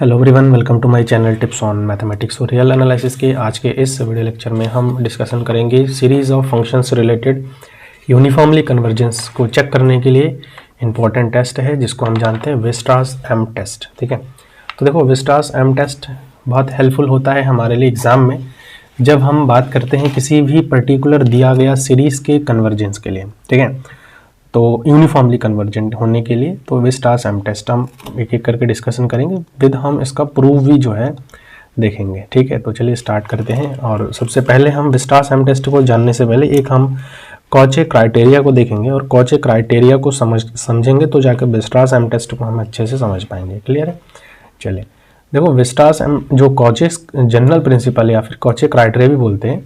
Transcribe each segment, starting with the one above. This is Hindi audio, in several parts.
Hello everyone, welcome to my channel tips on mathematics और रियल एनालिसिस के आज के इस वीडियो लेक्चर में हम डिस्कशन करेंगे series of functions related uniformly convergence को चेक करने के लिए इंपॉर्टेंट टेस्ट है जिसको हम जानते हैं वेस्टास एम टेस्ट। ठीक है, तो देखो वेस्टास एम टेस्ट बहुत हेल्पफुल होता है हमारे लिए एग्जाम में जब हम बात करते हैं किसी भी पर्टिकुलर दिया गया सीरीज के कन्वर्जेंस के लिए। ठीक है, तो यूनिफॉर्मली कन्वर्जेंट होने के लिए तो वेस्टास एम टेस्ट हम एक एक करके डिस्कशन करेंगे विद हम इसका प्रूफ भी जो है देखेंगे। ठीक है, तो चलिए स्टार्ट करते हैं। और सबसे पहले हम वेस्टास एम टेस्ट को जानने से पहले एक हम कॉचे क्राइटेरिया को देखेंगे और कॉचे क्राइटेरिया को समझेंगे तो जाकर वेस्टास एम टेस्ट को हम अच्छे से समझ पाएंगे। क्लियर है? चलिए देखो, वेस्टास एम जो कॉचे जनरल प्रिंसिपल या फिर कॉचे क्राइटेरिया भी बोलते हैं,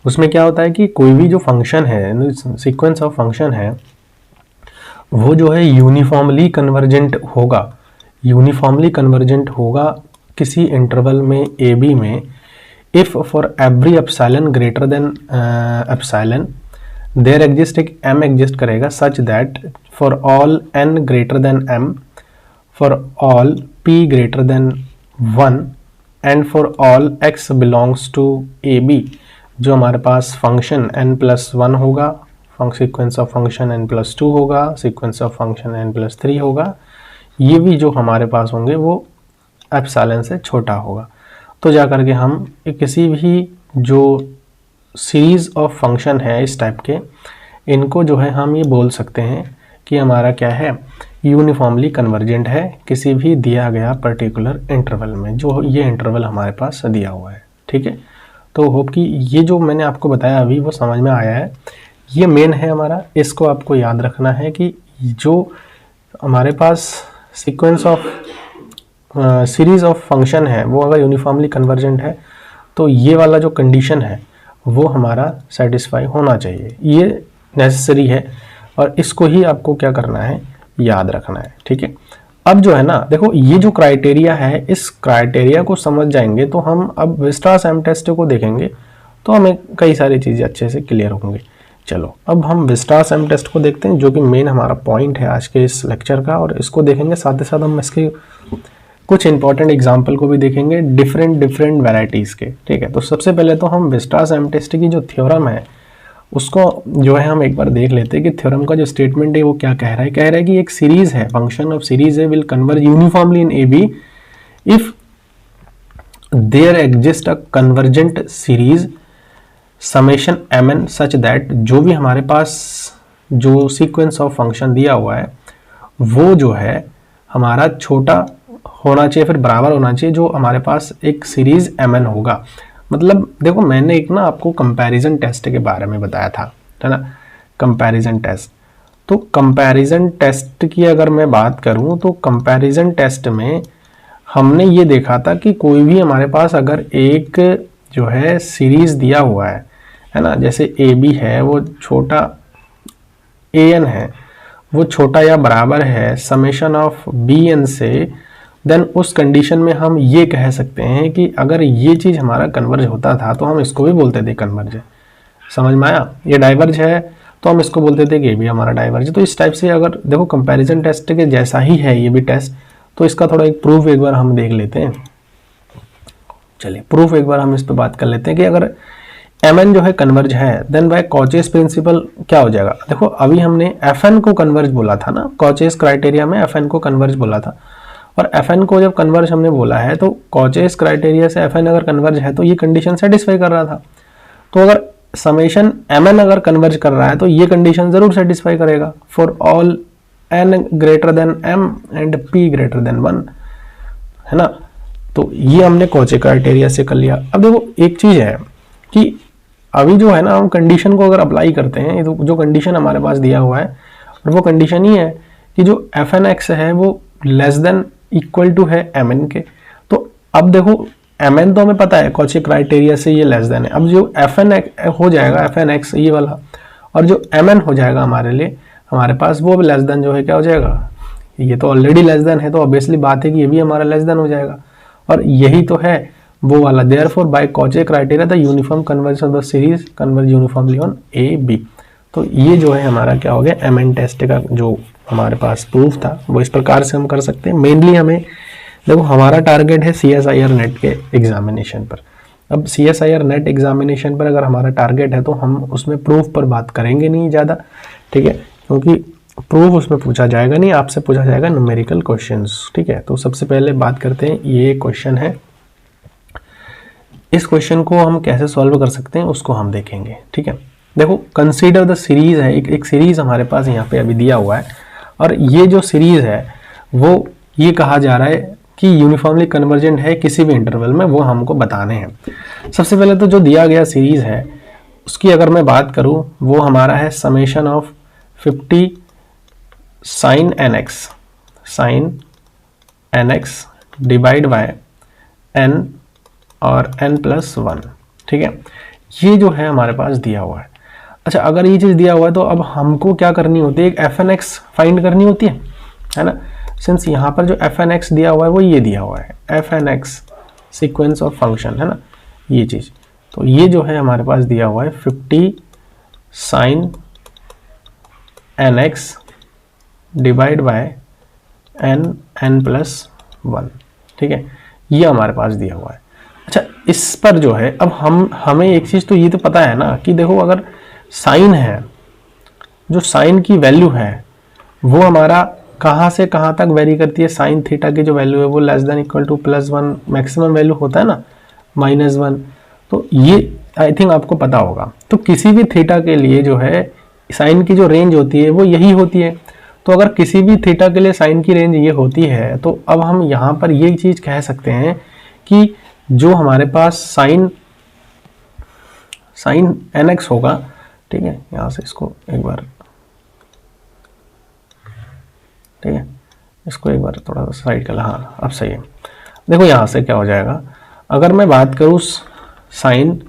उसमें क्या होता है कि कोई भी जो फंक्शन है, सीक्वेंस ऑफ फंक्शन है, वो जो है यूनिफॉर्मली कन्वर्जेंट होगा। यूनिफॉर्मली कन्वर्जेंट होगा किसी इंटरवल में ए बी में if for every epsilon greater than epsilon there exist एक एम एग्जिस्ट करेगा such that for all N greater than M, for all P greater than 1 and for all X belongs to A B, जो हमारे पास फंक्शन n+1 होगा, सीक्वेंस ऑफ फंक्शन n+2 होगा, सीक्वेंस ऑफ फंक्शन n+3 होगा, ये भी जो हमारे पास होंगे वो एप्सिलॉन से छोटा होगा। तो जा करके हम किसी भी जो सीरीज ऑफ फंक्शन है इस टाइप के, इनको जो है हम ये बोल सकते हैं कि हमारा क्या है, यूनिफॉर्मली कन्वर्जेंट है किसी भी दिया गया पर्टिकुलर इंटरवल में, जो ये इंटरवल हमारे पास दिया हुआ है। ठीक है, तो होप कि ये जो मैंने आपको बताया अभी वो समझ में आया है। ये मेन है हमारा, इसको आपको याद रखना है कि जो हमारे पास sequence of series of function है वो अगर यूनिफॉर्मली कन्वर्जेंट है तो ये वाला जो कंडीशन है वो हमारा सेटिस्फाई होना चाहिए, ये नेसेसरी है और इसको ही आपको क्या करना है, याद रखना है। ठीक है, अब जो है ना, देखो ये जो क्राइटेरिया है, इस क्राइटेरिया को समझ जाएंगे तो हम अब वेस्टास एम टेस्ट को देखेंगे तो हमें कई सारी चीज़ें अच्छे से क्लियर होंगी। चलो अब हम वेस्टास एम टेस्ट को देखते हैं जो कि मेन हमारा पॉइंट है आज के इस लेक्चर का, और इसको देखेंगे साथ ही साथ हम इसके कुछ इंपॉर्टेंट एग्जांपल को भी देखेंगे डिफरेंट वैरायटीज़ के। ठीक है, तो सबसे पहले तो हम वेस्टास एम टेस्ट की जो थ्योरम है उसको जो है हम एक बार देख लेते हैं कि थ्योरम का जो स्टेटमेंट है वो क्या कह रहा है। कह रहा है कि एक सीरीज है, फंक्शन ऑफ सीरीज है, will converge uniformly in A B if there exist a convergent series summation M N such that, जो भी हमारे पास जो सीक्वेंस ऑफ फंक्शन दिया हुआ है वो जो है हमारा छोटा होना चाहिए, फिर बराबर होना चाहिए जो हमारे पास एक सीरीज एम एन होगा। मतलब देखो, मैंने एक ना आपको कंपैरिजन टेस्ट के बारे में बताया था, है ना, कंपैरिजन टेस्ट। तो कंपैरिजन टेस्ट की अगर मैं बात करूं तो कंपैरिजन टेस्ट में हमने ये देखा था कि कोई भी हमारे पास अगर एक जो है सीरीज दिया हुआ है ना, जैसे ए बी है वो छोटा ए एन है, वो छोटा या बराबर है समेशन ऑफ बी एन से, देन उस कंडीशन में हम ये कह सकते हैं कि अगर ये चीज़ हमारा कन्वर्ज होता था तो हम इसको भी बोलते थे कन्वर्ज है। समझ में आया? ये डाइवर्ज है तो हम इसको बोलते थे कि ये भी हमारा डाइवर्ज है। तो इस टाइप से अगर देखो कंपैरिजन टेस्ट के जैसा ही है ये भी टेस्ट, तो इसका थोड़ा एक प्रूफ एक बार हम देख लेते हैं। चलिए प्रूफ एक बार हम इस पर बात कर लेते हैं कि अगर एम एन जो है कन्वर्ज है देन बाय कॉचेस प्रिंसिपल क्या हो जाएगा। देखो अभी हमने एफ एन को कन्वर्ज बोला था ना, कॉचेस क्राइटेरिया में एफ एन को कन्वर्ज बोला था, और एफ एन को जब कन्वर्ज हमने बोला है तो कॉचेस क्राइटेरिया से एफ एन अगर कन्वर्ज है तो ये कंडीशन सेटिस्फाई कर रहा था। तो अगर समेशन एम एन अगर कन्वर्ज कर रहा है तो ये कंडीशन जरूर सेटिस्फाई करेगा for all N greater than M and P greater than 1, है ना। तो ये हमने कॉचे क्राइटेरिया से कर लिया। अब देखो एक चीज है कि अभी जो है ना, हम कंडीशन को अगर अप्लाई करते हैं तो जो कंडीशन हमारे पास दिया हुआ है और वो कंडीशन ही है कि जो एफ एन एक्स है वो लेस देन इक्वल टू है एम एन के। तो अब देखो एम एन तो हमें पता है कॉचे क्राइटेरिया से ये लेस देन है, अब जो एफ एन हो जाएगा एफ एन एक्स ये वाला, और जो एम एन हो जाएगा हमारे लिए हमारे पास वो भी लेस देन जो है क्या हो जाएगा, ये तो ऑलरेडी लेस देन है तो ऑब्वियसली बात है कि ये भी हमारा लेस देन हो जाएगा, और यही तो है वो वाला। Therefore by Cauchy criteria the uniform converge of the series converge uniformly on a b. तो ये जो है हमारा क्या हो गया, एम एन टेस्ट का जो हमारे पास प्रूफ था वो इस प्रकार से हम कर सकते हैं। मेनली हमें देखो हमारा टारगेट है CSIR नेट के एग्जामिनेशन पर। अब CSIR नेट एग्जामिनेशन पर अगर हमारा टारगेट है तो हम उसमें प्रूफ पर बात करेंगे नहीं ज़्यादा, ठीक है, क्योंकि प्रूफ उसमें पूछा जाएगा नहीं, आपसे पूछा जाएगा न्यूमेरिकल क्वेश्चंस, ठीक है। तो सबसे पहले बात करते हैं, ये क्वेश्चन है, इस क्वेश्चन को हम कैसे सॉल्व कर सकते हैं उसको हम देखेंगे, ठीक है। देखो कंसीडर द सीरीज है, एक सीरीज हमारे पास यहाँ पे अभी दिया हुआ है, और ये जो सीरीज है वो ये कहा जा रहा है कि यूनिफॉर्मली कन्वर्जेंट है किसी भी इंटरवल में, वो हमको बताने हैं। सबसे पहले तो जो दिया गया सीरीज है उसकी अगर मैं बात करूं, वो हमारा है summation of 50 sine N X divide by N और n+1, ठीक है। ये जो है हमारे पास दिया हुआ है। अच्छा, अगर ये चीज़ दिया हुआ है तो अब हमको क्या करनी होती है, एक fn(x) फाइंड करनी होती है ना। सिंस यहाँ पर जो fn(x) दिया हुआ है वो ये दिया हुआ है, fn(x) सीक्वेंस ऑफ फंक्शन, है ना, ये चीज़। तो ये जो है हमारे पास दिया हुआ है 50 sign nx divide by n+1, ठीक है, ये हमारे पास दिया हुआ है। अच्छा, इस पर जो है अब हमें एक चीज़ तो ये तो पता है ना कि देखो अगर साइन है, जो साइन की वैल्यू है वो हमारा कहाँ से कहाँ तक वेरी करती है, साइन थीटा की जो वैल्यू है वो <= +1, मैक्सिमम वैल्यू होता है ना -1। तो ये आई थिंक आपको पता होगा। तो किसी भी थीटा के लिए जो है साइन की जो रेंज होती है वो यही होती है। तो अगर किसी भी थीटा के लिए साइन की रेंज ये होती है तो अब हम यहाँ पर ये चीज़ कह सकते हैं कि जो हमारे पास साइन nx होगा, ठीक है, यहाँ से इसको एक बार, ठीक है, इसको एक बार थोड़ा सा साइड कर, हाँ अब सही है। देखो यहाँ से क्या हो जाएगा, अगर मैं बात करूँ साइन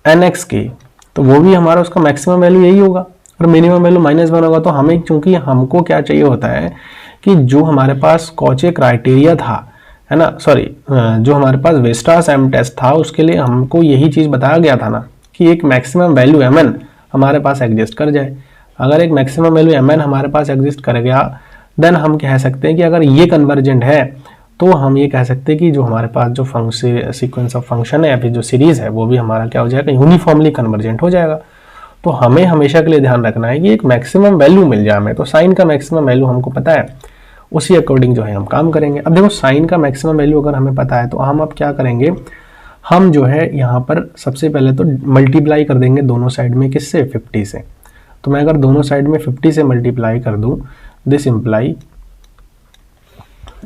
nx की, तो वो भी हमारा उसका मैक्सिमम वैल्यू यही होगा और मिनिमम वैल्यू -1 होगा। तो हमें, चूंकि हमको क्या चाहिए होता है कि जो हमारे पास कॉचे क्राइटेरिया था, है ना, सॉरी, जो हमारे पास वेस्टास एम टेस्ट था उसके लिए हमको यही चीज़ बताया गया था ना कि एक मैक्सिमम वैल्यू mn हमारे पास एग्जिस्ट कर जाए। अगर एक मैक्सिमम वैल्यू mn हमारे पास एग्जिस्ट कर गया, देन हम कह सकते हैं कि अगर ये कन्वर्जेंट है तो हम ये कह सकते हैं कि जो हमारे पास जो फंक्शन सीक्वेंस ऑफ फंक्शन है या फिर जो सीरीज है वो भी हमारा क्या हो जाएगा, यूनिफॉर्मली कन्वर्जेंट हो जाएगा। तो हमें हमेशा के लिए ध्यान रखना है कि एक मैक्सिमम वैल्यू मिल जाए हमें। तो साइन का मैक्सिमम वैल्यू हमको पता है, उसी अकॉर्डिंग जो है हम काम करेंगे। अब देखो साइन का मैक्सिमम वैल्यू अगर हमें पता है तो हम अब क्या करेंगे, हम जो है यहाँ पर सबसे पहले तो मल्टीप्लाई कर देंगे दोनों साइड में, किससे, 50 से। तो मैं अगर दोनों साइड में 50 से मल्टीप्लाई कर दूं, दिस इम्प्लाई,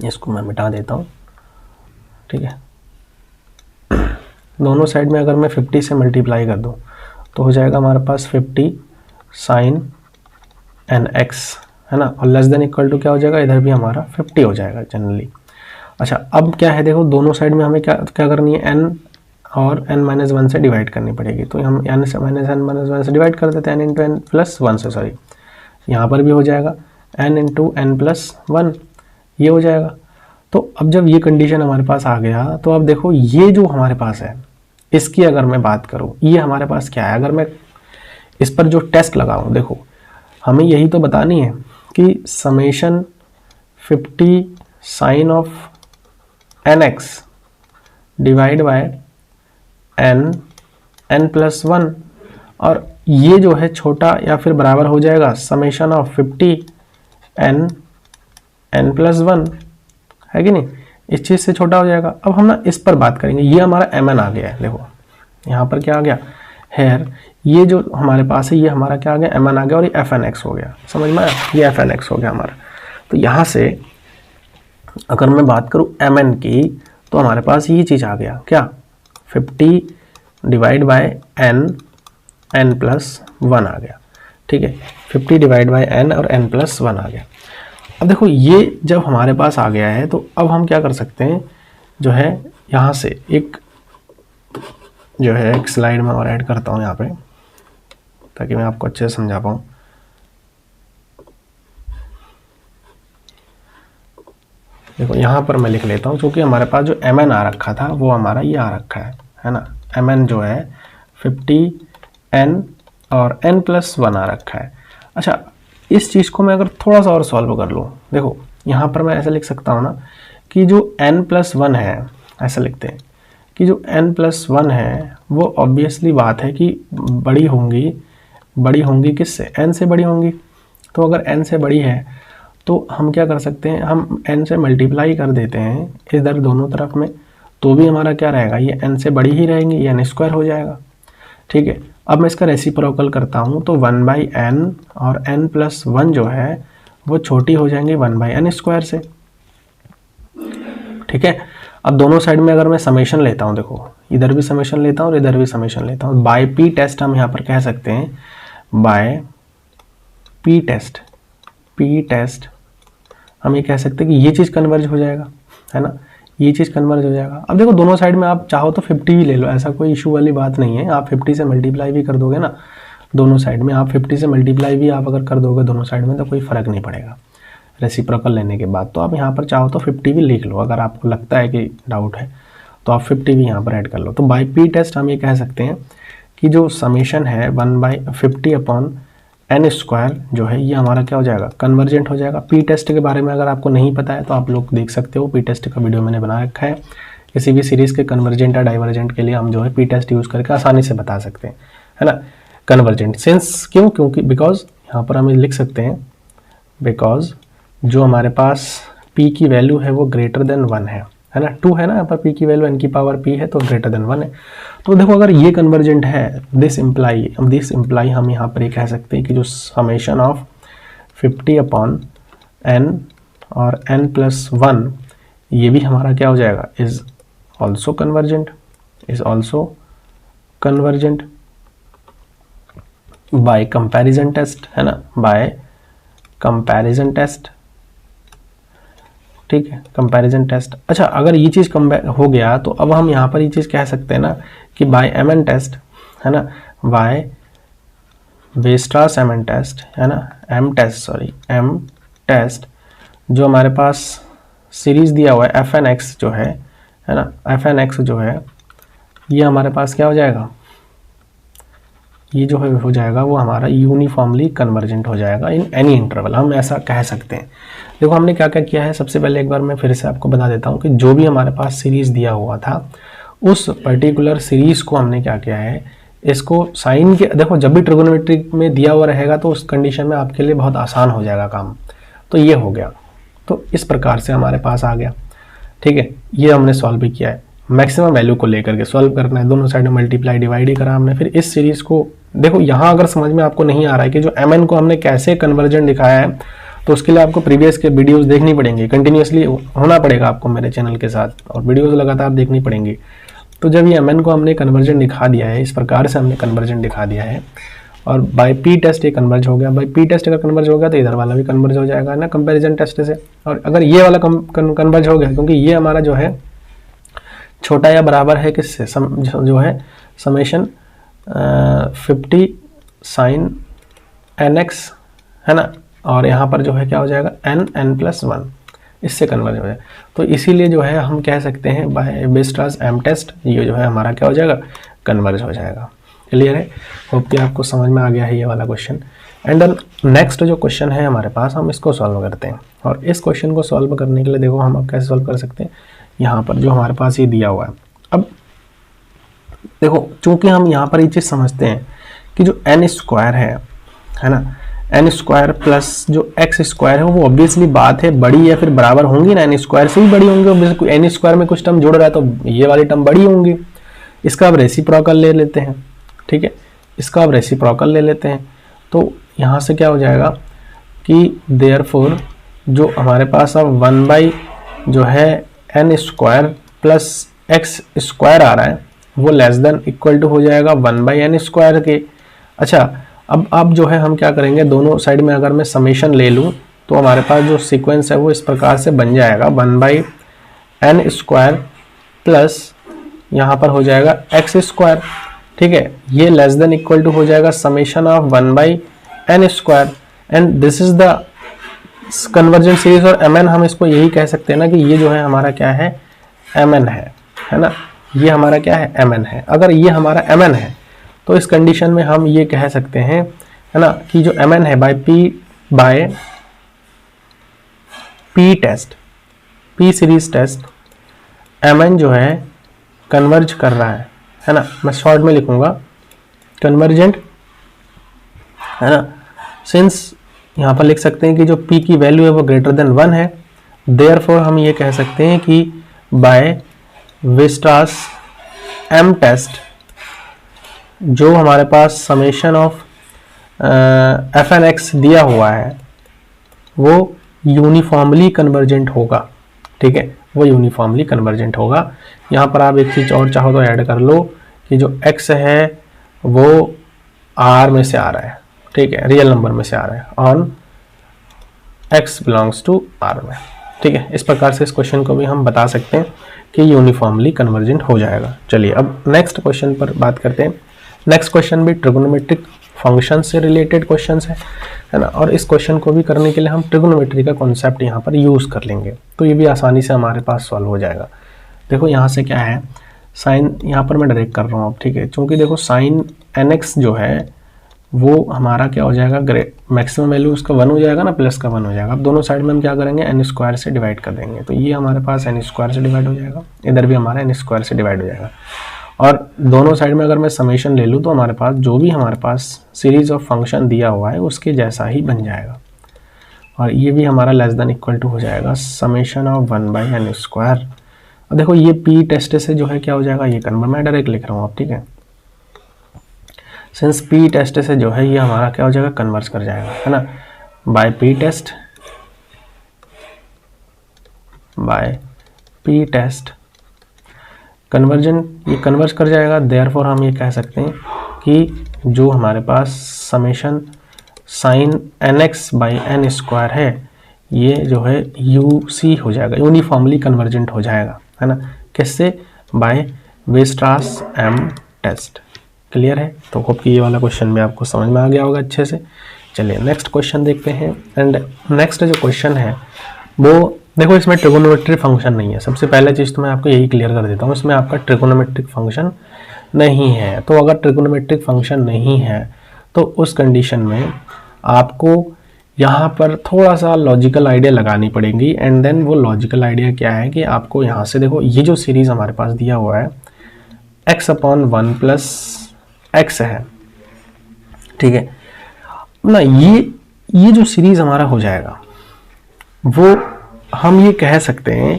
इसको मैं मिटा देता हूँ, ठीक है, दोनों साइड में अगर मैं 50 से मल्टीप्लाई कर दूं तो हो जाएगा हमारे पास 50 साइन nx, है ना, और <= क्या हो जाएगा, इधर भी हमारा 50 हो जाएगा जनरली। अच्छा, अब क्या है, देखो दोनों साइड में हमें क्या करनी है, n और n-1 से डिवाइड करनी पड़ेगी। तो हम n से -n-1 से डिवाइड कर देते हैं, n × n+1 से, सॉरी, यहाँ पर भी हो जाएगा n × n+1, ये हो जाएगा। तो अब जब ये कंडीशन हमारे पास आ गया तो अब देखो ये जो हमारे पास है इसकी अगर मैं बात करूँ, ये हमारे पास क्या है, अगर मैं इस पर जो टेस्ट लगाऊं, देखो हमें यही तो बतानी है कि summation 50 sine of nx divide by n+1, और ये जो है छोटा या फिर बराबर हो जाएगा समेशन ऑफ 50 n+1, है कि नहीं, इस चीज़ से छोटा हो जाएगा। अब हम ना इस पर बात करेंगे, ये हमारा mn आ गया है, देखो यहाँ पर क्या आ गया, हेयर, ये जो हमारे पास है ये हमारा क्या आ गया, mn आ गया, और ये fnx हो गया, समझ में आया, ये fnx हो गया हमारा। तो यहाँ से अगर मैं बात करूँ mn की तो हमारे पास ये चीज़ आ गया, क्या, 50 डिवाइड बाय n+1 आ गया, ठीक है, 50 डिवाइड बाय n और n+1 आ गया। अब देखो ये जब हमारे पास आ गया है तो अब हम क्या कर सकते हैं, जो है यहाँ से एक जो है एक स्लाइड में और ऐड करता हूँ यहाँ पे, ताकि मैं आपको अच्छे से समझा पाऊँ। देखो यहाँ पर मैं लिख लेता हूँ, क्योंकि हमारे पास जो mn आ रखा था वो हमारा ये आ रखा है ना, mn जो है 50n और n+1 आ रखा है। अच्छा, इस चीज़ को मैं अगर थोड़ा सा और सॉल्व कर लूँ, देखो यहाँ पर मैं ऐसा लिख सकता हूँ ना कि जो n+1 है, ऐसा लिखते हैं कि जो n+1 है वो ऑब्वियसली बात है कि बड़ी होंगी किससे, n से बड़ी होंगी। तो अगर n से बड़ी है तो हम क्या कर सकते हैं, हम n से मल्टीप्लाई कर देते हैं इधर दोनों तरफ में, तो भी हमारा क्या रहेगा, ये n से बड़ी ही रहेंगी, ये n² हो जाएगा। ठीक है, अब मैं इसका रेसिप्रोकल करता हूँ तो 1/n और n+1 जो है वो छोटी हो जाएंगी 1/n² से। ठीक है, अब दोनों साइड में अगर मैं समेशन लेता हूँ, देखो इधर भी समेशन लेता हूँ और इधर भी समेशन लेता हूँ, बाय पी टेस्ट हम यहाँ पर कह सकते हैं, बाय पी टेस्ट हम ये कह सकते हैं कि ये चीज़ कन्वर्ज हो जाएगा, है ना, ये चीज़ कन्वर्ज हो जाएगा। अब देखो दोनों साइड में आप चाहो तो 50 भी ले लो, ऐसा कोई इशू वाली बात नहीं है, आप 50 से मल्टीप्लाई भी कर दोगे ना दोनों साइड में, आप 50 से मल्टीप्लाई भी आप अगर कर दोगे दोनों साइड में तो कोई फ़र्क नहीं पड़ेगा रेसिप्रोकल लेने के बाद। तो आप यहाँ पर चाहो तो 50 भी लिख लो, अगर आपको लगता है कि डाउट है तो आप 50 भी यहाँ पर ऐड कर लो। तो बाय पी टेस्ट हम ये कह सकते हैं कि जो समेशन है 1/50/n² जो है ये हमारा क्या हो जाएगा, कन्वर्जेंट हो जाएगा। पी टेस्ट के बारे में अगर आपको नहीं पता है तो आप लोग देख सकते हो, पी टेस्ट का वीडियो मैंने बना रखा है। किसी भी सीरीज़ के कन्वर्जेंट या डाइवर्जेंट के लिए हम जो है पी टेस्ट यूज़ करके आसानी से बता सकते हैं, है ना। कन्वर्जेंट सेंस क्योंकि बिकॉज यहाँ पर हम लिख सकते हैं, बिकॉज जो हमारे पास p की वैल्यू है वो ग्रेटर देन 1 है ना, 2 है ना, यहाँ पर p की वैल्यू n⁻p है तो ग्रेटर देन 1 है। तो देखो अगर ये कन्वर्जेंट है, दिस इम्प्लाई हम यहाँ पर ये कह सकते हैं कि जो समेशन ऑफ 50/n और n+1 ये भी हमारा क्या हो जाएगा, is also convergent by comparison test, है ना, बाय कंपैरिजन टेस्ट। ठीक है, कंपैरिजन टेस्ट। अच्छा, अगर ये चीज़ हो गया तो अब हम यहाँ पर ये चीज़ कह सकते हैं ना कि बाय mn टेस्ट, है ना, बाय वेस्ट्रास mn टेस्ट, है ना, m टेस्ट जो हमारे पास सीरीज़ दिया हुआ है fnx जो है ना, fnx जो है ये हमारे पास क्या हो जाएगा, ये जो है हो जाएगा वो हमारा यूनिफॉर्मली कन्वर्जेंट हो जाएगा इन एनी इंटरवल, हम ऐसा कह सकते हैं। देखो हमने क्या क्या किया है, सबसे पहले एक बार मैं फिर से आपको बता देता हूँ कि जो भी हमारे पास सीरीज़ दिया हुआ था उस पर्टिकुलर सीरीज़ को हमने क्या किया है, इसको साइन के, देखो जब भी ट्रिगोनोमेट्री में दिया हुआ रहेगा तो उस कंडीशन में आपके लिए बहुत आसान हो जाएगा काम। तो ये हो गया, तो इस प्रकार से हमारे पास आ गया। ठीक है, ये हमने सॉल्व भी किया है, मैक्सिमम वैल्यू को लेकर के सॉल्व करना है, दोनों साइड में मल्टीप्लाई डिवाइड ही करा हमने। फिर इस सीरीज़ को देखो, यहाँ अगर समझ में आपको नहीं आ रहा है कि जो mn को हमने कैसे कन्वर्जेंट दिखाया है तो उसके लिए आपको प्रीवियस के वीडियोस देखनी पड़ेंगी, कंटिन्यूसली होना पड़ेगा आपको मेरे चैनल के साथ, और वीडियोस लगातार देखनी पड़ेंगी। तो जब ये mn को हमने कन्वर्जेंट दिखा दिया है, इस प्रकार से हमने कन्वर्जेंट दिखा दिया है, और बाय पी टेस्ट ये कन्वर्ज हो गया, बाय पी टेस्ट अगर कन्वर्ज हो गया तो इधर वाला भी कन्वर्ज हो जाएगा ना कंपैरिजन टेस्ट से। और अगर ये वाला कन्वर्ज हो गया, क्योंकि ये हमारा जो है छोटा या बराबर है किससे, जो है समेशन 50 sin nx, है ना, और यहाँ पर जो है क्या हो जाएगा n+1, इससे कन्वर्ज हो जाए। तो इसीलिए जो है हम कह सकते हैं बाय वेस्ट्रास m टेस्ट ये जो है हमारा क्या हो जाएगा, कन्वर्ज हो जाएगा। क्लियर है, होप कि आपको समझ में आ गया है ये वाला क्वेश्चन। एंड नेक्स्ट जो क्वेश्चन है हमारे पास, हम इसको सॉल्व करते हैं। और इस क्वेश्चन को सॉल्व करने के लिए देखो हम अब कैसे सॉल्व कर सकते हैं, यहाँ पर जो हमारे पास ये दिया हुआ है। अब देखो चूंकि हम यहाँ पर ये चीज़ समझते हैं कि जो n² है ना, n² प्लस जो x² है वो ऑब्वियसली बात है बड़ी या फिर बराबर होंगी ना, n² से भी बड़ी होंगी, n² में कुछ टर्म जुड़ रहा है तो ये वाली टर्म बड़ी होंगी। इसका अब रेसिप्रोकल ले लेते हैं। ठीक है, इसका अब रेसिप्रोकल ले लेते हैं तो यहाँ से क्या हो जाएगा कि देयरफॉर जो हमारे पास अब 1/ जो है n² प्लस x² आ रहा है वो लेस देन इक्वल टू हो जाएगा 1/n² के। अच्छा, अब जो है हम क्या करेंगे, दोनों साइड में अगर मैं समेशन ले लूँ तो हमारे पास जो सीक्वेंस है वो इस प्रकार से बन जाएगा 1/n² प्लस यहाँ पर हो जाएगा x²। ठीक है, ये लेस देन इक्वल टू हो जाएगा summation of 1/n², and this is the convergent series. और mn हम इसको यही कह सकते हैं ना कि ये जो है हमारा क्या है, mn है ना, ये हमारा क्या है, mn है। अगर ये हमारा mn है तो इस कंडीशन में हम ये कह सकते हैं, है ना, कि जो mn है by P test, P series test mn जो है कन्वर्ज कर रहा है ना, मैं शॉर्ट में लिखूंगा कन्वर्जेंट, है ना। सिंस यहाँ पर लिख सकते हैं कि जो p की वैल्यू है वो ग्रेटर देन 1 है, देयरफॉर हम ये कह सकते हैं कि बाय वीयरस्ट्रास m टेस्ट जो हमारे पास समेशन ऑफ fnx दिया हुआ है वो यूनिफॉर्मली कन्वर्जेंट होगा, ठीक है, वो यूनिफॉर्मली कन्वर्जेंट होगा। यहाँ पर आप एक चीज़ और चाहो तो ऐड कर लो कि जो x है वो r में से आ रहा है, ठीक है, रियल नंबर में से आ रहा है, on x belongs to r में, ठीक है। इस प्रकार से इस क्वेश्चन को भी हम बता सकते हैं कि यूनिफॉर्मली कन्वर्जेंट हो जाएगा। चलिए अब नेक्स्ट क्वेश्चन पर बात करते हैं। नेक्स्ट क्वेश्चन भी ट्रिगोनोमेट्रिक फंक्शन से रिलेटेड क्वेश्चन है ना, और इस क्वेश्चन को भी करने के लिए हम ट्रिगोनोमेट्री का कॉन्सेप्ट यहाँ पर यूज़ कर लेंगे, तो ये भी आसानी से हमारे पास सॉल्व हो जाएगा। देखो यहाँ से क्या है, साइन यहाँ पर मैं डायरेक्ट कर रहा हूँ अब, ठीक है, क्योंकि देखो साइन nx जो है वो हमारा क्या हो जाएगा, मैक्सिमम वैल्यू उसका 1 हो जाएगा ना, प्लस का 1 हो जाएगा। अब दोनों साइड में हम क्या करेंगे, n स्क्वायर से डिवाइड कर देंगे, तो ये हमारे पास n स्क्वायर से डिवाइड हो जाएगा, इधर भी हमारा n स्क्वायर से डिवाइड हो जाएगा। और दोनों साइड में अगर मैं समेशन ले लूँ तो हमारे पास जो भी हमारे पास सीरीज ऑफ फंक्शन दिया हुआ है उसके जैसा ही बन जाएगा, और ये भी हमारा लेस देन इक्वल टू हो जाएगा समेशन ऑफ 1/n स्क्वायर। अब देखो ये पी टेस्ट से जो है क्या हो जाएगा, ये कन्वर्ट, मैं डायरेक्ट लिख रहा हूँ अब, ठीक है, सिंस पी टेस्ट से जो है ये हमारा क्या हो जाएगा, कन्वर्स कर जाएगा, है ना, बाय पी टेस्ट कन्वर्जन, ये कन्वर्ज कर जाएगा। देयरफॉर हम ये कह सकते हैं कि जो हमारे पास समेशन साइन nx/n स्क्वायर है ये जो है यूसी हो जाएगा, यूनिफॉर्मली कन्वर्जेंट हो जाएगा, है ना, किससे, बाय वीयरस्ट्रास m टेस्ट। क्लियर है, तो होप कि ये वाला क्वेश्चन भी आपको समझ में आ गया होगा अच्छे से। चलिए नेक्स्ट क्वेश्चन देखते हैं। एंड नेक्स्ट जो क्वेश्चन है वो देखो, इसमें ट्रिगोनोमेट्रिक फंक्शन नहीं है। सबसे पहले चीज़ तो मैं आपको यही क्लियर कर देता हूँ, इसमें आपका ट्रिगोनोमेट्रिक फंक्शन नहीं है। तो अगर ट्रिगोनोमेट्रिक फंक्शन नहीं है तो उस कंडीशन में आपको यहाँ पर थोड़ा सा लॉजिकल आइडिया लगानी पड़ेगी। एंड देन वो लॉजिकल आइडिया क्या है कि आपको यहाँ से देखो, ये जो सीरीज हमारे पास दिया हुआ है x/1 प्लस x है, ठीक है ना, ये जो सीरीज हमारा हो जाएगा वो हम ये कह सकते हैं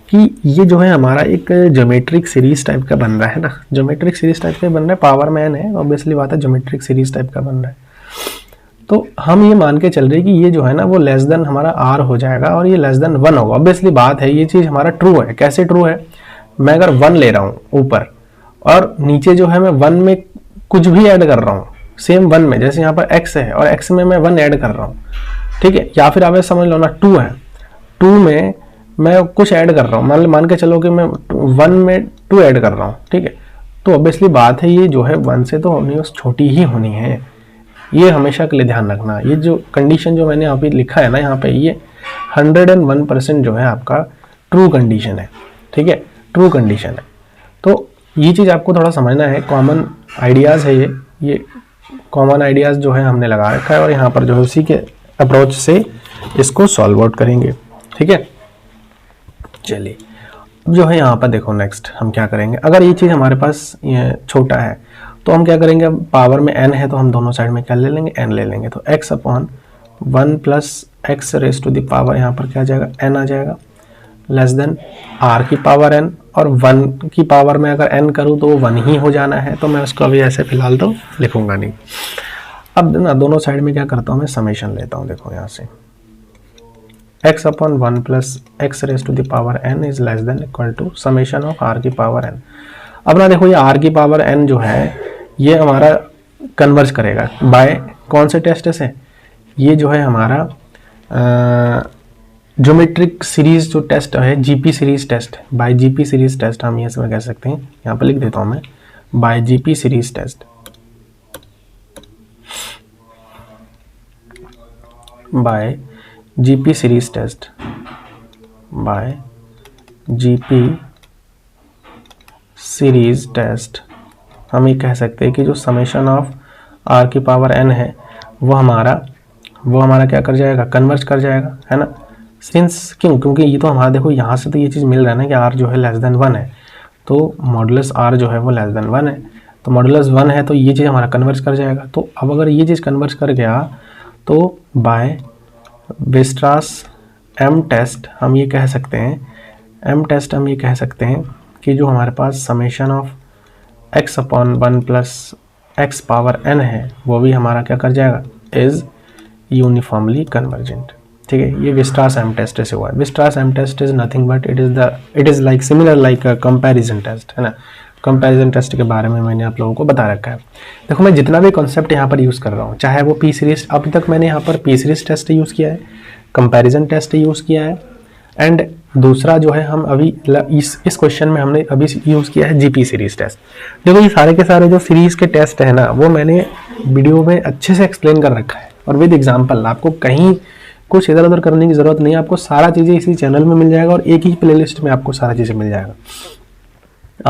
कि ये जो है हमारा एक ज्योमेट्रिक सीरीज टाइप का बन रहा है ना, ज्योमेट्रिक सीरीज टाइप का बन रहा है, पावर में n है, ऑब्वियसली बात है, ज्योमेट्रिक सीरीज टाइप का बन रहा है। तो हम ये मान के चल रहे हैं कि ये जो है ना वो लेस देन हमारा r हो जाएगा और ये लेस देन 1 होगा। ऑब्वियसली बात है, ये चीज़ हमारा ट्रू है। कैसे ट्रू है, मैं अगर 1 ले रहा हूँ ऊपर और नीचे जो है मैं 1 में कुछ भी ऐड कर रहा हूँ, सेम 1 में, जैसे यहाँ पर x है और x में मैं 1 ऐड कर रहा हूँ, ठीक है, या फिर आप समझ लो ना 2 है, 2 में मैं कुछ ऐड कर रहा हूँ, मान के चलो कि मैं 1 में 2 ऐड कर रहा हूँ, ठीक है, तो ऑब्वियसली बात है ये जो है 1 से तो होनी छोटी ही होनी है। ये हमेशा के लिए ध्यान रखना। ये जो कंडीशन जो मैंने अभी लिखा है ना यहाँ पे, ये 101% जो है आपका ट्रू कंडीशन है, ठीक है, ट्रू कंडीशन है। तो ये चीज़ आपको थोड़ा समझना है, कॉमन आइडियाज़ है ये कॉमन आइडियाज़ जो है हमने लगा रखा है और यहाँ पर जो है उसी के अप्रोच से इसको सॉल्व आउट करेंगे, ठीक है। चलिए अब जो है यहाँ पर देखो, नेक्स्ट हम क्या करेंगे, अगर ये चीज़ हमारे पास ये छोटा है तो हम क्या करेंगे, अब पावर में n है तो हम दोनों साइड में क्या ले लेंगे, n ले लेंगे, तो x/1 plus x raise to the power यहाँ पर क्या आ जाएगा, n आ जाएगा, लेस देन r की पावर n, और 1 की पावर में अगर n करूँ तो वो 1 ही हो जाना है, तो मैं उसको अभी ऐसे फिलहाल तो लिखूंगा नहीं। अब ना दोनों साइड में क्या करता हूँ, मैं समेशन लेता हूँ। देखो यहाँ से x/1 plus x raise to the power n is less than equal to summation of r की पावर n। अब ना देखो, ये r की पावर n जो है ये हमारा कन्वर्ज करेगा बाय कौन से टेस्ट से, ये जो है हमारा ज्योमेट्रिक सीरीज जो टेस्ट है, GP series test, by GP series test हम ये सब कह सकते हैं। यहाँ पर लिख देता हूँ मैं, by GP series test, by GP series test, by GP series test हम ये कह सकते हैं कि जो समेशन ऑफ r की पावर n है वो हमारा क्या कर जाएगा, कन्वर्ज कर जाएगा, है ना, सिंस क्यों, क्योंकि ये तो हमारा देखो यहाँ से तो ये चीज़ मिल रहा है ना कि r जो है लेस देन 1 है, तो मॉडुलस r जो है वो लेस देन 1 है, तो मॉडुलस 1 है तो ये चीज़ हमारा कन्वर्ज कर जाएगा। तो अब अगर ये चीज़ कन्वर्ज कर गया तो बाय वेस्ट्रास एम टेस्ट हम ये कह सकते हैं कि जो हमारे पास summation of x upon 1 plus एक्स पावर n है वो भी हमारा क्या कर जाएगा, इज यूनिफॉर्मली कन्वर्जेंट। ठीक है, ये वेस्ट्रास एम टेस्ट से हुआ है। Weierstrass M test is nothing but it is like similar like comparison test, है ना। कंपैरिजन टेस्ट के बारे में मैंने आप लोगों को बता रखा है। देखो मैं जितना भी कॉन्सेप्ट यहाँ पर यूज़ कर रहा हूँ, चाहे वो पी सीरीज, अभी तक मैंने यहाँ पर पी सीरीज टेस्ट यूज़ किया है, कंपैरिजन टेस्ट यूज़ किया है, एंड दूसरा जो है हम अभी इस क्वेश्चन में हमने अभी यूज़ किया है जीपी सीरीज टेस्ट। देखो ये सारे के सारे जो सीरीज के टेस्ट है ना, वो मैंने वीडियो में अच्छे से एक्सप्लेन कर रखा है और विद एग्जाम्पल। आपको कहीं कुछ इधर उधर करने की ज़रूरत नहीं है, आपको सारा चीज़ें इसी चैनल में मिल जाएगा और एक ही प्लेलिस्ट में आपको सारा चीज़ें मिल जाएगा।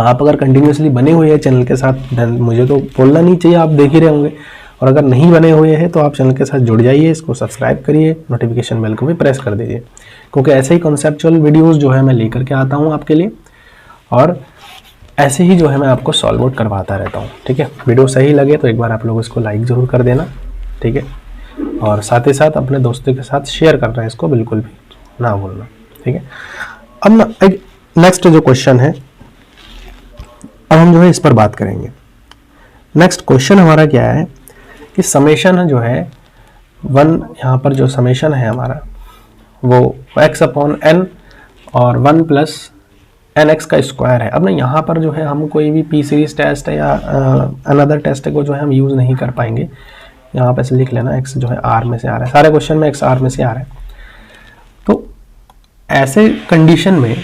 आप अगर कंटिन्यूसली बने हुए हैं चैनल के साथ, मुझे तो बोलना नहीं चाहिए, आप देख ही रहे होंगे, और अगर नहीं बने हुए हैं तो आप चैनल के साथ जुड़ जाइए, इसको सब्सक्राइब करिए, नोटिफिकेशन बेल को भी प्रेस कर दीजिए, क्योंकि ऐसे ही कॉन्सेप्चुअल वीडियोस जो है मैं लेकर के आता हूँ आपके लिए, और ऐसे ही जो है मैं आपको सॉल्व आउट करवाता रहता हूँ। ठीक है, वीडियो सही लगे तो एक बार आप लोग इसको लाइक ज़रूर कर देना। ठीक है, और साथ ही साथ अपने दोस्तों के साथ शेयर करना है, इसको बिल्कुल भी ना भूलना। ठीक है, अब नेक्स्ट जो क्वेश्चन है, अब हम जो है इस पर बात करेंगे। नेक्स्ट क्वेश्चन हमारा क्या है कि समेशन जो है 1, यहाँ पर जो समेशन है हमारा वो x अपॉन n और 1 प्लस एन एक्स का स्क्वायर है। अब ना यहाँ पर जो है हम कोई भी पी सीरीज टेस्ट या अनदर टेस्ट को जो है हम यूज़ नहीं कर पाएंगे। यहाँ पे से लिख लेना x जो है r में से आ रहा है, सारे क्वेश्चन में x r में से आ रहा है। तो ऐसे कंडीशन में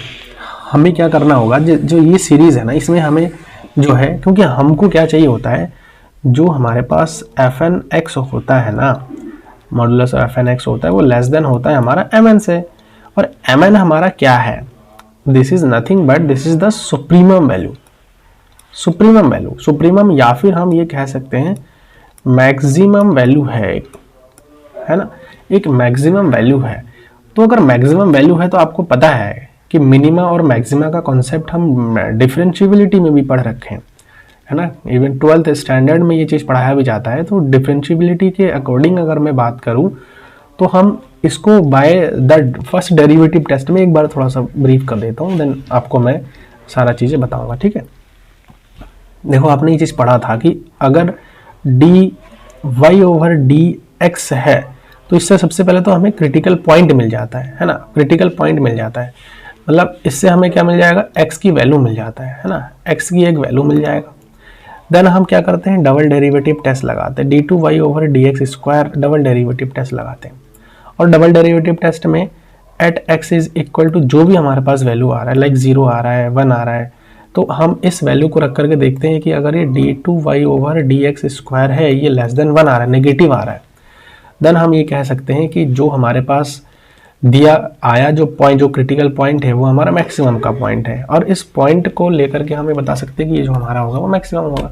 हमें क्या करना होगा, जो ये सीरीज़ है ना, इसमें हमें जो है, क्योंकि हमको क्या चाहिए होता है, जो हमारे पास एफ एन एक्स होता है ना, मॉडुलस एफ एन एक्स होता है, वो लेस देन होता है हमारा एम एन से, और एम एन हमारा क्या है, this is nothing but this is the supremum value. Supremum या फिर हम ये कह सकते हैं मैक्सिमम वैल्यू है ना, एक मैक्सिमम वैल्यू है। तो अगर मैक्सिमम वैल्यू है तो आपको पता है कि मिनिमा और मैक्सिमा का कॉन्सेप्ट हम डिफरेंशिएबिलिटी में भी पढ़ रखे हैं, है ना। इवन 12th स्टैंडर्ड में ये चीज़ पढ़ाया भी जाता है। तो डिफरेंशिएबिलिटी के अकॉर्डिंग अगर मैं बात करूं तो हम इसको by the first derivative test में एक बार थोड़ा सा ब्रीफ कर देता हूं, देन आपको मैं सारा चीज़ें बताऊंगा। ठीक है, देखो आपने ये चीज़ पढ़ा था कि अगर D Y over D X है तो इससे सबसे पहले तो हमें क्रिटिकल पॉइंट मिल जाता है ना, क्रिटिकल पॉइंट मिल जाता है, मतलब इससे हमें क्या मिल जाएगा, x की वैल्यू मिल जाता है ना, x की एक वैल्यू मिल जाएगा। देन हम क्या करते हैं, डबल डेरिवेटिव टेस्ट लगाते हैं, D two Y over D X square double derivative test लगाते हैं। और डबल डेरिवेटिव टेस्ट में at x is equal to जो भी हमारे पास वैल्यू आ रहा है, लाइक 0 आ रहा है, 1 आ रहा है, तो हम इस वैल्यू को रख करके देखते हैं कि अगर ये D two Y over D X square है, ये लेस देन 1 आ रहा है, नेगेटिव आ रहा है, देन हम ये कह सकते हैं कि जो हमारे पास दिया आया जो पॉइंट, जो क्रिटिकल पॉइंट है वो हमारा मैक्सिमम का पॉइंट है, और इस पॉइंट को लेकर के हमें बता सकते हैं कि ये जो हमारा होगा वो मैक्सिमम होगा,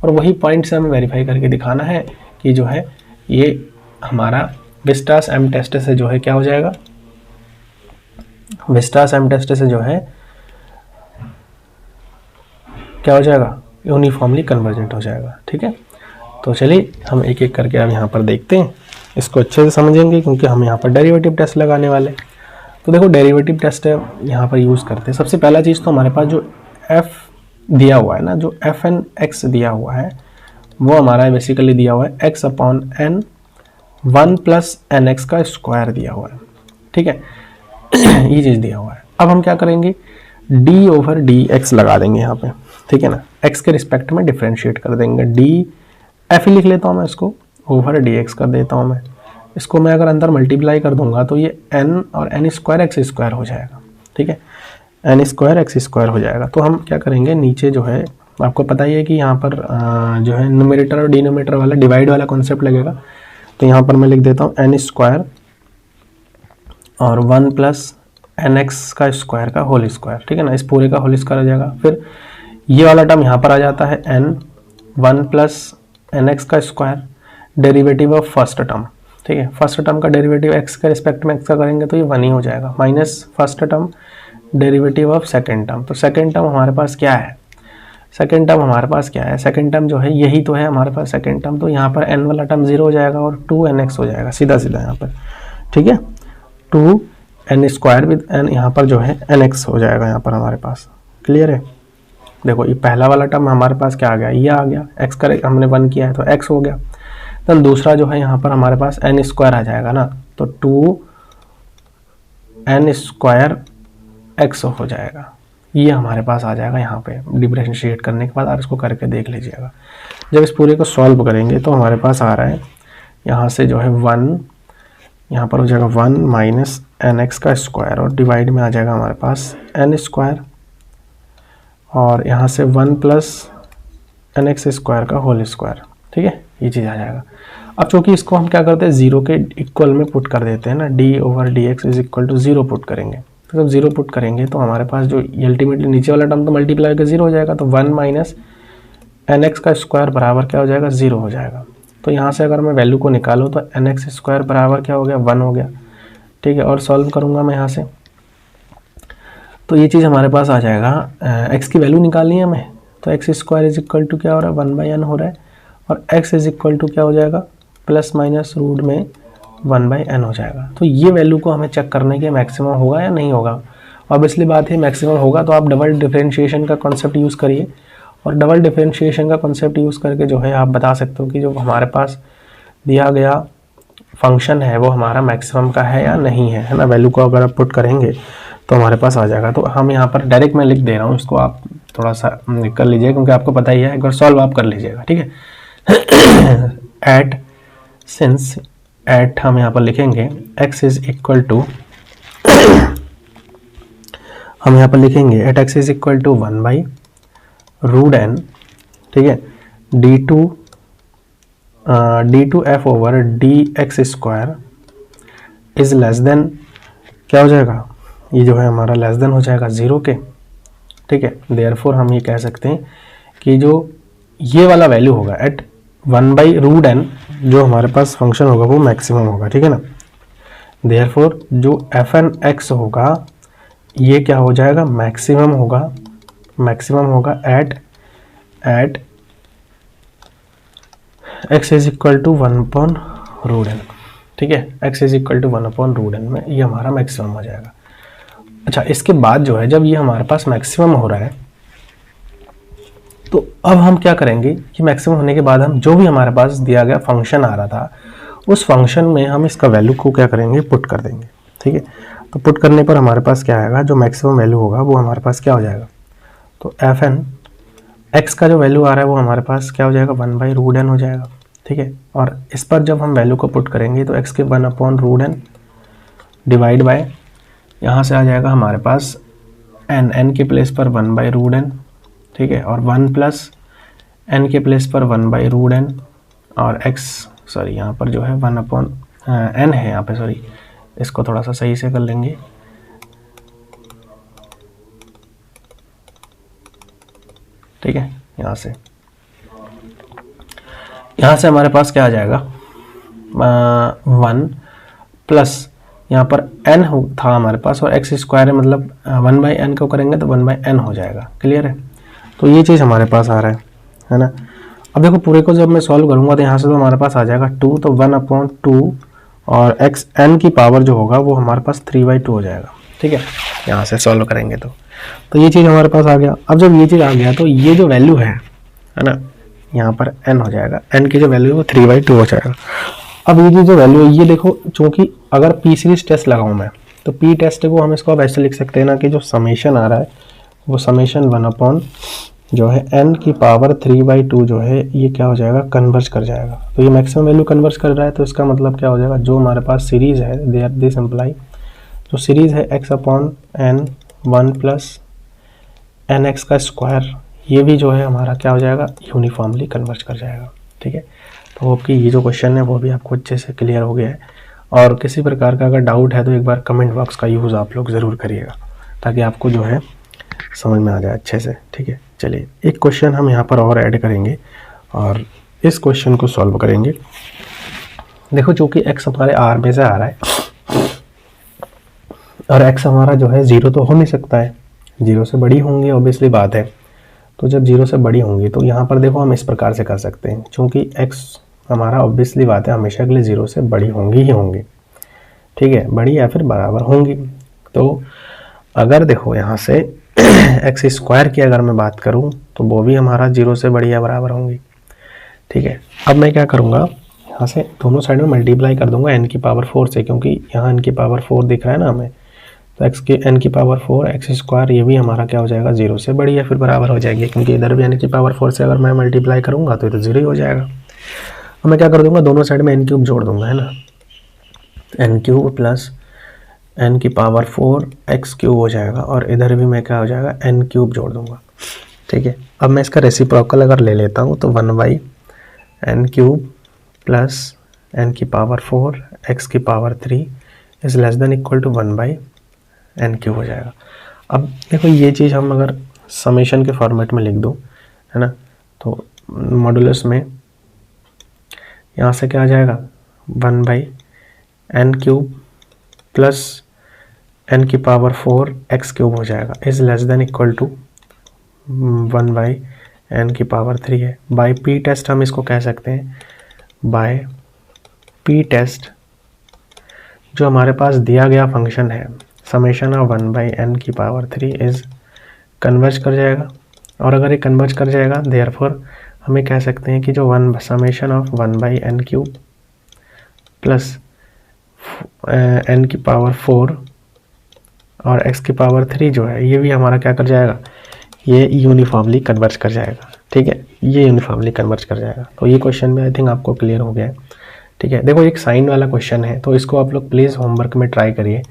और वही पॉइंट से हमें वेरीफाई करके दिखाना है कि जो है ये हमारा वेस्ट्रास एम टेस्ट से जो है क्या हो जाएगा, वेस्ट्रास एम टेस्ट से जो है क्या हो जाएगा, यूनिफॉर्मली कन्वर्जेंट हो जाएगा। ठीक है, तो चलिए हम एक एक करके अब यहाँ पर देखते हैं, इसको अच्छे से समझेंगे क्योंकि हम यहाँ पर डेरिवेटिव टेस्ट लगाने वाले। तो देखो डेरिवेटिव टेस्ट यहाँ पर यूज़ करते हैं। सबसे पहला चीज़ तो हमारे पास जो f दिया हुआ है ना, जो एफ एन एक्स दिया हुआ है वो हमारा बेसिकली दिया हुआ है x upon n 1 plus N X का स्क्वायर दिया हुआ है। ठीक है, ये चीज़ दिया हुआ है। अब हम क्या करेंगे, d ओवर डी एक्स लगा देंगे यहाँ पे, ठीक है ना, x के रिस्पेक्ट में डिफ्रेंशिएट कर देंगे, डी एफ ही लिख लेता हूँ मैं, इसको ओवर डी एक्स कर देता हूँ मैं। इसको मैं अगर अंदर मल्टीप्लाई कर दूंगा तो ये n और n स्क्वायर एक्स स्क्वायर हो जाएगा। ठीक है, n स्क्वायर एक्स स्क्वायर हो जाएगा। तो हम क्या करेंगे, नीचे जो है आपको पता ही है कि यहाँ पर जो है न्यूमरेटर और डिनोमिनेटर वाला डिवाइड वाला कॉन्सेप्ट लगेगा। तो यहाँ पर मैं लिख देता हूँ n स्क्वायर और 1 प्लस एन एक्स का स्क्वायर का होल स्क्वायर। ठीक है ना, इस पूरे का होल स्क्वायर आ जाएगा। फिर ये वाला टर्म यहाँ पर आ जाता है n 1 प्लस एन एक्स का square derivative of first term. ठीक है। फर्स्ट टर्म का डेरिवेटिव एक्स के रिस्पेक्ट में एक्स का करेंगे तो ये 1 ही हो जाएगा, minus first term derivative of second term. तो सेकेंड टर्म हमारे पास क्या है, सेकेंड टर्म हमारे पास क्या है, सेकेंड टर्म जो है यही तो है हमारे पास सेकेंड टर्म। तो यहाँ पर n वाला टर्म 0 हो जाएगा और 2nx हो जाएगा सीधा सीधा यहाँ पर, ठीक है। 2n² विद n, यहाँ पर जो है nx हो जाएगा यहाँ पर हमारे पास। क्लियर है। देखो ये पहला वाला टर्म हमारे पास क्या आ गया, ये आ गया, x का हमने 1 किया है तो x हो गया। देन दूसरा जो है यहाँ पर हमारे पास n² आ जाएगा ना, तो 2n² x हो जाएगा। ये हमारे पास आ जाएगा यहाँ पे डिफरेंशिएट करने के बाद। आप इसको करके देख लीजिएगा। जब इस पूरे को सॉल्व करेंगे तो हमारे पास आ रहा है यहाँ से जो है 1, यहाँ पर हो जाएगा 1 माइनस nx का स्क्वायर और डिवाइड में आ जाएगा हमारे पास n², और यहाँ से 1 प्लस nx² का होल स्क्वायर, ठीक है, ये चीज़ आ जाएगा। अब चूँकि इसको हम क्या करते हैं 0 के इक्वल में पुट कर देते हैं ना, d/dx is equal to 0 put करेंगे। तो जब 0 पुट करेंगे तो हमारे पास जो अल्टीमेटली नीचे वाला टर्म तो मल्टीप्लाई होकर 0 हो जाएगा, तो 1 माइनस nx का स्क्वायर बराबर क्या हो जाएगा, 0 हो जाएगा। तो यहाँ से अगर मैं वैल्यू को निकालूँ तो nx² बराबर क्या हो गया, 1 हो गया, ठीक है। और सॉल्व करूँगा मैं यहाँ से तो ये चीज़ हमारे पास आ जाएगा। x की वैल्यू निकालनी है हमें, तो x² इज इक्वल टू क्या हो रहा है, 1/n हो रहा है, और x इज इक्वल टू क्या हो जाएगा, प्लस माइनस रूट में 1/n हो जाएगा। तो ये वैल्यू को हमें चेक करना है कि मैक्सिमम होगा या नहीं होगा। ऑब्वियसली बात है मैक्सिमम होगा तो आप डबल डिफरेंशिएशन का कॉन्सेप्ट यूज़ करिए, और डबल डिफरेंशिएशन का कॉन्सेप्ट यूज़ करके जो है आप बता सकते हो कि जो हमारे पास दिया गया फंक्शन है वो हमारा मैक्सिमम का है या नहीं है ना। वैल्यू को अगर आप पुट करेंगे तो हमारे पास आ जाएगा। तो हम यहाँ पर डायरेक्ट मैं लिख दे रहा हूँ, इसको आप थोड़ा सा कर लीजिए क्योंकि आपको पता ही है, एक बार सॉल्व आप कर लीजिएगा, ठीक है। एट हम यहाँ पर लिखेंगे x इज इक्वल टू, हम यहाँ पर लिखेंगे at x is equal to 1/√n, ठीक है, d2f over dx² is less then क्या हो जाएगा, ये जो है हमारा लेस देन हो जाएगा 0 के, ठीक है। देयरफॉर हम ये कह सकते हैं कि जो ये वाला वैल्यू होगा एट 1/√n जो हमारे पास फंक्शन होगा वो मैक्सिमम होगा, ठीक है ना। देयरफॉर जो fn(x) होगा ये क्या हो जाएगा, मैक्सिमम होगा, मैक्सिमम होगा at x is equal to 1/√n, ठीक है। x is equal to 1/√n में ये हमारा मैक्सिमम हो जाएगा। अच्छा, इसके बाद जो है जब ये हमारे पास मैक्सिमम हो रहा है तो अब हम क्या करेंगे कि मैक्सिमम होने के बाद हम जो भी हमारे पास दिया गया फंक्शन आ रहा था उस फंक्शन में हम इसका वैल्यू को क्या करेंगे, पुट कर देंगे, ठीक है। तो पुट करने पर हमारे पास क्या आएगा, जो मैक्सिमम वैल्यू होगा वो हमारे पास क्या हो जाएगा, तो fn(x) का जो वैल्यू आ रहा है वो हमारे पास क्या हो जाएगा, 1/√n हो जाएगा, ठीक है। और इस पर जब हम वैल्यू को पुट करेंगे तो x के 1/√n डिवाइड बाय यहाँ से आ जाएगा हमारे पास n के प्लेस पर 1/√n, ठीक है, और 1 प्लस n के प्लेस पर 1/√n और x, सॉरी यहाँ पर जो है 1/n है यहाँ पे, सॉरी इसको थोड़ा सा सही से कर लेंगे, ठीक है। यहाँ से हमारे पास क्या आ जाएगा, 1 प्लस यहाँ पर n था हमारे पास और x² है, मतलब 1/n को करेंगे तो 1/n हो जाएगा। क्लियर है। तो ये चीज़ हमारे पास आ रहा है ना। अब देखो पूरे को जब मैं सॉल्व करूँगा तो यहाँ से तो हमारे पास आ जाएगा 2, तो 1/2 और n की पावर जो होगा वो हमारे पास 3/2 हो जाएगा, ठीक है। यहाँ से सॉल्व करेंगे तो ये चीज़ हमारे पास आ गया। अब जब ये चीज़ आ गया तो ये जो वैल्यू है ना, यहाँ पर n हो जाएगा, n की जो वैल्यू है वो 3/2 हो जाएगा। अब ये जो वैल्यू है ये देखो, चूँकि अगर p सीरीज टेस्ट लगाऊँ मैं तो p टेस्ट को हम इसको अब ऐसे लिख सकते हैं ना कि जो समेशन आ रहा है वो समेशन 1 जो है n की पावर 3/2 जो है ये क्या हो जाएगा, कन्वर्ज कर जाएगा। तो ये मैक्सिमम वैल्यू कन्वर्ज कर रहा है तो इसका मतलब क्या हो जाएगा, जो हमारे पास सीरीज है दिस इम्प्लाई जो सीरीज है x/n 1 प्लस nx का स्क्वायर, ये भी जो है हमारा क्या हो जाएगा, यूनिफॉर्मली कन्वर्ज कर जाएगा, ठीक है। तो होप कि ये जो क्वेश्चन है वो भी आपको अच्छे से क्लियर हो गया है। और किसी प्रकार का अगर डाउट है तो एक बार कमेंट बॉक्स का यूज़ आप लोग ज़रूर करिएगा ताकि आपको जो है समझ में आ जाए अच्छे से, ठीक है। चलिए एक क्वेश्चन हम यहाँ पर और ऐड करेंगे और इस क्वेश्चन को सॉल्व करेंगे। देखो चूंकि x हमारे r में से आ रहा है और x हमारा जो है 0 तो हो नहीं सकता है, 0 से बड़ी होंगी ऑब्वियसली बात है। तो जब 0 से बड़ी होंगी तो यहाँ पर देखो हम इस प्रकार से कर सकते हैं, चूंकि x हमारा ऑब्वियसली बात है हमेशा के लिए 0 से बड़ी होंगी ही होंगी, ठीक है, बड़ी या फिर बराबर होंगी। तो अगर देखो यहाँ से एक्स स्क्वायर की अगर मैं बात करूँ तो वो भी हमारा 0 से बड़ी या बराबर होंगी, ठीक है। अब मैं क्या करूँगा, यहाँ से दोनों साइड में मल्टीप्लाई कर दूंगा n की पावर 4 से, क्योंकि यहाँ n की पावर 4 दिख रहा है ना हमें, तो x की n की पावर 4 एक्स स्क्वायर ये भी हमारा क्या हो जाएगा 0 से बड़ी या फिर बराबर हो जाएगी, क्योंकि इधर भी n की पावर 4 से अगर मैं मल्टीप्लाई करूँगा तो ये तो 0 ही हो जाएगा। अब मैं क्या कर दूंगा, दोनों साइड में n क्यूब जोड़ दूंगा, है ना, n क्यूब प्लस n की पावर 4 एक्स क्यूब हो जाएगा, और इधर भी मैं क्या हो जाएगा n क्यूब जोड़ दूंगा, ठीक है। अब मैं इसका रेसिप्रोकल अगर ले लेता हूँ तो 1/n क्यूब प्लस n की पावर 4 x की पावर 3 is less than equal to 1/n cube हो जाएगा। अब देखो ये चीज़ हम अगर समेशन के फॉर्मेट में लिख दूँ, है ना, तो मॉडुलस में यहाँ से क्या आ जाएगा 1/n क्यूब प्लस n की पावर 4 एक्स क्यूब हो जाएगा is less than equal to 1/n की पावर 3 है। बाय पी टेस्ट हम इसको कह सकते हैं, बाय पी टेस्ट जो हमारे पास दिया गया फंक्शन है समेशन ऑफ 1/n की पावर 3 इज कन्वर्ज कर जाएगा, और अगर ये कन्वर्ज कर जाएगा देयरफॉर हमें कह सकते हैं कि जो summation of 1/n cube plus n की पावर 4 और x की पावर 3 जो है ये भी हमारा क्या कर जाएगा, ये यूनिफॉर्मली कन्वर्ज कर जाएगा, ठीक है, ये यूनिफॉर्मली कन्वर्ज कर जाएगा। तो ये क्वेश्चन में आई थिंक आपको क्लियर हो गया है, ठीक है। देखो एक साइन वाला क्वेश्चन है तो इसको आप लोग प्लीज़ होमवर्क में ट्राई करिए,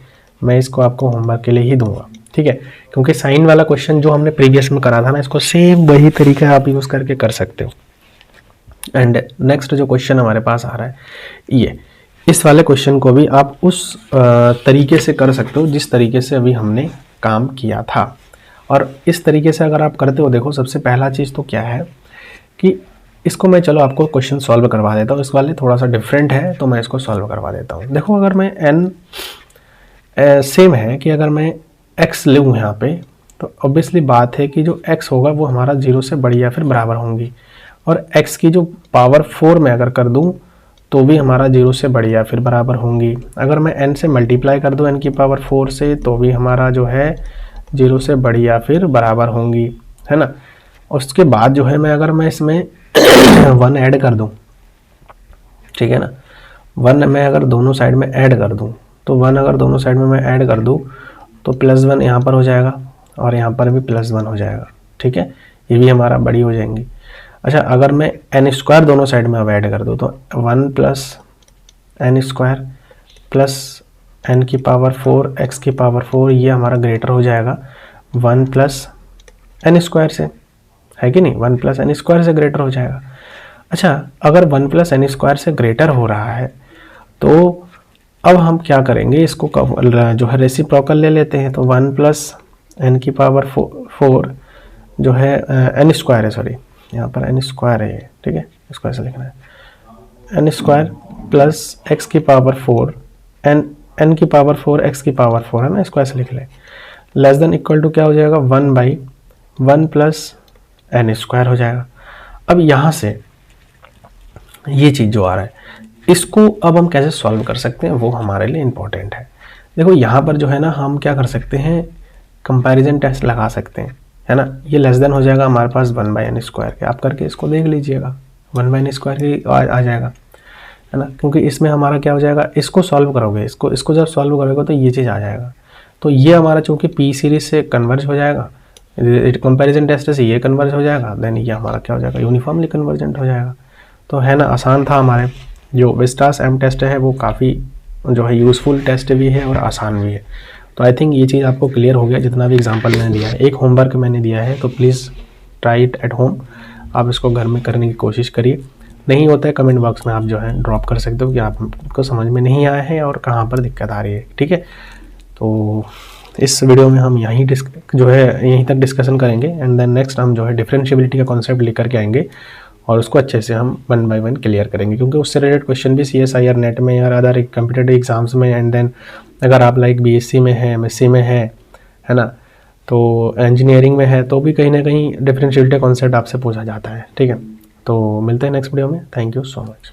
मैं इसको आपको होमवर्क के लिए ही दूंगा, ठीक है, क्योंकि साइन वाला क्वेश्चन जो हमने प्रीवियस में करा था ना, इसको सेम वही तरीका आप यूज़ करके कर सकते हो। एंड नेक्स्ट जो क्वेश्चन हमारे पास आ रहा है ये, इस वाले क्वेश्चन को भी आप उस तरीके से कर सकते हो जिस तरीके से अभी हमने काम किया था, और इस तरीके से अगर आप करते हो, देखो सबसे पहला चीज़ तो क्या है कि इसको मैं चलो आपको क्वेश्चन सॉल्व करवा देता हूँ, इस वाले थोड़ा सा डिफरेंट है तो मैं इसको सॉल्व करवा देता हूँ। देखो अगर मैं n सेम है कि अगर मैं x लूँ यहाँ पे, तो ऑब्वियसली बात है कि जो x होगा वो हमारा 0 से बड़ी या फिर बराबर होंगी, और x की जो पावर 4 में अगर कर दूँ तो भी हमारा 0 से बड़ी या फिर बराबर होंगी। अगर मैं n से मल्टीप्लाई कर दूँ n की पावर 4 से तो भी हमारा जो है 0 से बड़ी या फिर बराबर होंगी, है ना। और उसके बाद जो है मैं अगर मैं इसमें 1 ऐड कर दूँ, ठीक है ना, 1 मैं अगर दोनों साइड में ऐड कर दूँ तो 1 अगर दोनों साइड में मैं ऐड कर दूँ तो +1 यहाँ पर हो जाएगा और यहाँ पर भी +1 हो जाएगा, ठीक है, ये भी हमारा बड़ी हो जाएंगी। अच्छा अगर मैं n स्क्वायर दोनों साइड में अब ऐड कर दूँ तो 1 + n स्क्वायर प्लस n की पावर 4 x की पावर 4 ये हमारा ग्रेटर हो जाएगा 1 + n स्क्वायर से, है कि नहीं, 1 + n स्क्वायर से ग्रेटर हो जाएगा। अच्छा अगर 1 + n स्क्वायर से ग्रेटर हो रहा है तो अब हम क्या करेंगे, इसको जो है रेसिप्रोकल ले लेते हैं, तो 1 + n की पावर 4 जो है n स्क्वायर है, सॉरी यहाँ पर n स्क्वायर है ये, ठीक है, इसको ऐसे लिखना है, n स्क्वायर प्लस x की पावर 4 n की पावर 4 x की पावर 4 है ना, इसको ऐसे लिख लें, लेस देन इक्वल टू क्या हो जाएगा 1/1 + n स्क्वायर हो जाएगा। अब यहाँ से ये चीज़ जो आ रहा है इसको अब हम कैसे सॉल्व कर सकते हैं वो हमारे लिए इम्पोर्टेंट है। देखो यहाँ पर जो है ना हम क्या कर सकते हैं, कंपैरिजन टेस्ट लगा सकते हैं, है ना, ये लेस देन हो जाएगा हमारे पास 1/n स्क्वायर के, आप करके इसको देख लीजिएगा 1/n स्क्वायर के आ जाएगा, है ना, क्योंकि इसमें हमारा क्या हो जाएगा, इसको सॉल्व करोगे, इसको जब सॉल्व करोगे तो ये चीज़ आ जाएगा, तो ये हमारा चूँकि पी सीरीज से कन्वर्ज हो जाएगा, कंपैरिजन टेस्ट से ये कन्वर्ज हो जाएगा, देन ये हमारा क्या हो जाएगा यूनिफॉर्मली कन्वर्जेंट हो जाएगा। तो है ना, आसान था। हमारे जो विस्टास एम टेस्ट है वो काफ़ी जो है यूज़फुल टेस्ट भी है और आसान भी है। तो आई थिंक ये चीज़ आपको क्लियर हो गया, जितना भी एग्जांपल मैंने दिया है, एक होमवर्क मैंने दिया है, तो please try it at home, आप इसको घर में करने की कोशिश करिए। नहीं होता है कमेंट बॉक्स में आप जो है ड्रॉप कर सकते हो कि आपको समझ में नहीं आया है और कहाँ पर दिक्कत आ रही है, ठीक है। तो इस वीडियो में हम यहीं तक डिस्कशन करेंगे, एंड देन नेक्स्ट हम जो है डिफरेंशिएबिलिटी का कॉन्सेप्ट लेकर के आएंगे, और उसको अच्छे से हम 1 बाय 1 क्लियर करेंगे, क्योंकि उससे रिलेटेड क्वेश्चन भी CSIR नेट में या अदर कम्पिटेटिव एग्जाम्स में, एंड देन अगर आप लाइक BSc में है, MSc में है ना, तो इंजीनियरिंग में है, तो भी कहीं ना कहीं डिफरेंशिएलिटी कॉन्सेप्ट आपसे पूछा जाता है। ठीक है, तो मिलते हैं नेक्स्ट वीडियो में। Thank you so much.